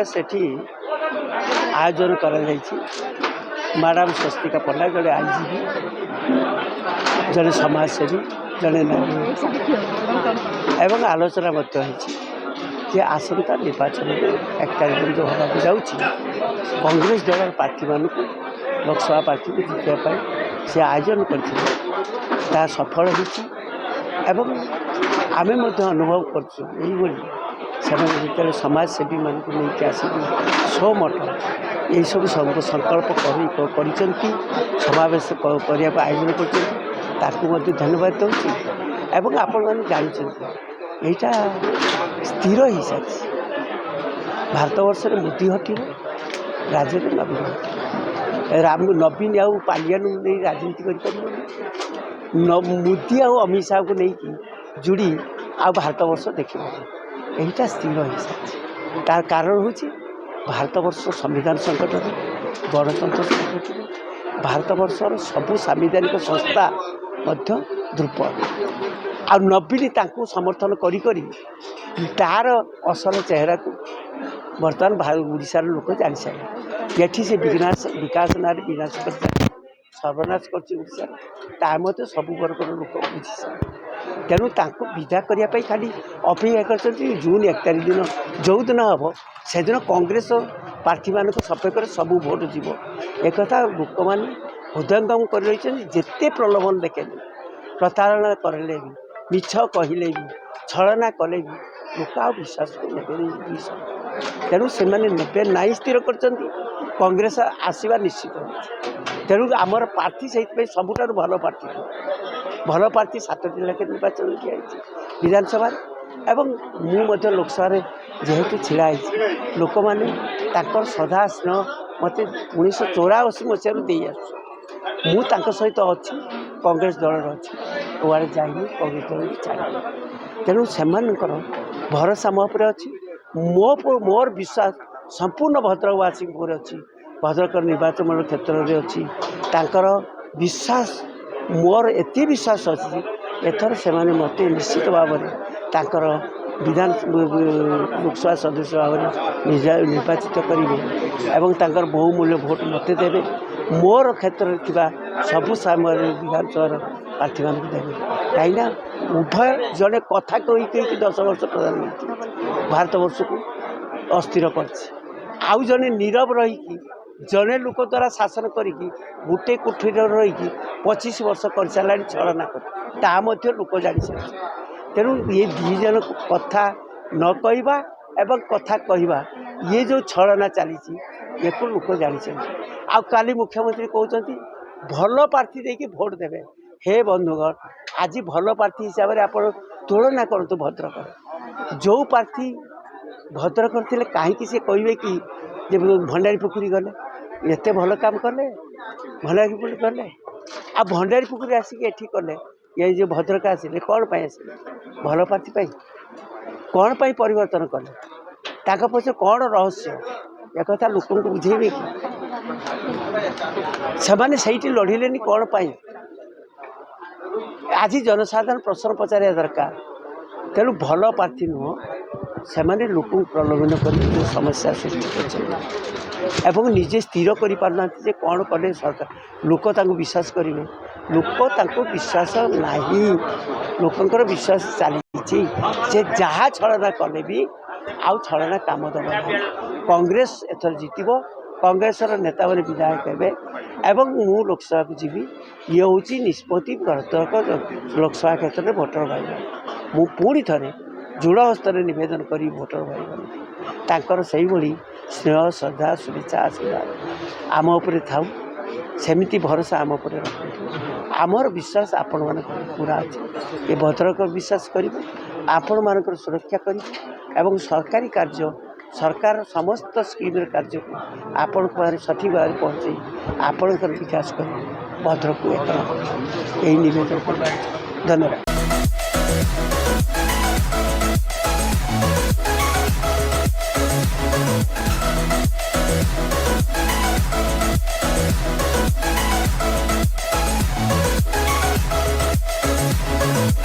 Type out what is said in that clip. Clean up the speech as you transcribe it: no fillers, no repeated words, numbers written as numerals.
सेठी आयोजन कर मैडम स्वस्तिका पंडा जड़े आईजीपी जड़े समाजसेवी जड़े नारी एवं आलोचना जे आसंता निर्वाचन 1 तारिख जो होगा जाऊँगी कांग्रेस दल प्रार्थी मान लोकसभा प्रार्थी को जीतने से आयोजन कर सफल हो आमे अनुभव कर समाजसेवी मान नहीं आसिक सो मठ यही सब संकल्प समावेश करने आयोजन कर धन्यवाद दूसरी आपण मैंने जानते यहाँ स्थिर हो सारी भारत वर्ष में मोदी हटो राज्य में नवीन नवीन आउ पालियान नहीं राजनीति कर मोदी आउ अमित शाह को नहीं जोड़ी आ भारत वर्ष देख यहीटा स्थिर हो सारी तार कारण हूँ भारत वर्ष संविधान संकट गणतंत्र संकट भारत वर्षर सबू संवैधानिक संस्था दुर्बल आ नवीन समर्थन करी तार असल चेहरा को बर्तमान ओडिशार लोक जानी सारे ये से विकास ना विनाश कर सर्वनाश कर सब वर्गर लोक बुझी सारे तेणु विदा करने खाली अपेक्षा कर जून 1 तारिख दिन जो दिन हम से दिन कांग्रेस प्रार्थी मान सपेक्ष सब भोट जीव एक लोक मैंने हृदयंगम कर जिते प्रलोभन देखे प्रतारणा करें भी मिछ कहले भी छलना कले भी लोक आ विश्वास को ने तेणु से ने ना स्थिर कर कांग्रेस आसवा निश्चित तेणु आमर प्रार्थी से सबुठ भल प्रार्थी 7टी लेखे निर्वाचन किया विधानसभा एवं मुझे लोकसभा जेहेतु छिड़ाई लोक मैंने श्रद्धा स्नेह मत 1984 मसीह दे आसु सहित अच्छी कांग्रेस दल अच्छी ओआड़े जाइए कांग्रेस दल भी छाड़ी तेणु से भरोसा मो पर अच्छी मोर विश्वास संपूर्ण भद्रकवासी अच्छी भद्रक निर्वाचन मंडल क्षेत्र में अच्छी तांकर विश्वास मोर एति विश्वास अच्छी एथर से मत निश्चित भाव में विधान लोकसभा सदस्य भाव में निर्वाचित करेंगे बहुमूल्य भोट मत देवे मोर क्षेत्र में सबू सामने विधानसभा प्रार्थी मान देवे कहीं उभय जड़े कथा कही 10 वर्ष प्रधानमंत्री भारत वर्ष को अस्थिर कर जड़े नीरव रही जड़े लोक द्वारा शासन करी गोटे कोठरी रही 25 वर्ष कर सारा छलना कर लोक जानी सारे तेणु ये दी जन कथा न कहवा एवं कथा कहवा ये जो छलना चली ये को लोक जानी आ काली मुख्यमंत्री कहते भल प्रार्थी देकी भोट देवे हे बंधुगण आज भल प्रार्थी हिसाब से आप तुलना करूँ भद्रक जो प्रार्थी भद्रक थे कहीं से कहे कि भंडारी पुखुरी गले एत भल काम कले भंडारी पुखुरी गले आ भंडारी पुखुरी आसिक एठी कले ये जो भद्रक आसिले कौन पाई आसिले भल प्रार्थी कौन पाई परिवर्तन कले पछे कौन रहस्य एक कथा लोक को बुझेबे कि से सही लड़िले कौन पाई आज जनसाधारण प्रश्न पचार दरकार तेणु भल प्रार्थी नुह से लोक प्रलोभन कर समस्या सृष्टि कर निजे स्थिर कर पारना कौन कले सरकार लोक विश्वास करेंगे लोक विश्वास ना लोकंर विश्वास चली से जहाँ छलना कले भी आउ छलना काम दबा कांग्रेस एथर जीत कांग्रेसर नेता मैंने विधायक हे मु लोकसभा को जीवी ये हूँ निष्पत्ति भद्रक लोकसभा क्षेत्र में भोटर भाई मु पुणी थे जोड़ हस्तर नवेदन करी भोटर भाई से स्नेह श्रद्धा शुभेच्छा आशीर्वाद आम उपर थाऊ सेमती भरोसा आम उपर रख आमर विश्वास आपण मान पूरा अच्छे ये भद्रक विश्वास करेंगे आपण मान सुरक्षा करेंगे सरकारी कार्य सरकार समस्त स्कीम कार्य को आपण सठिक भाव पहुँचे आपण विकास कर भद्रक को एक यही निवेदन कर धन्यवाद।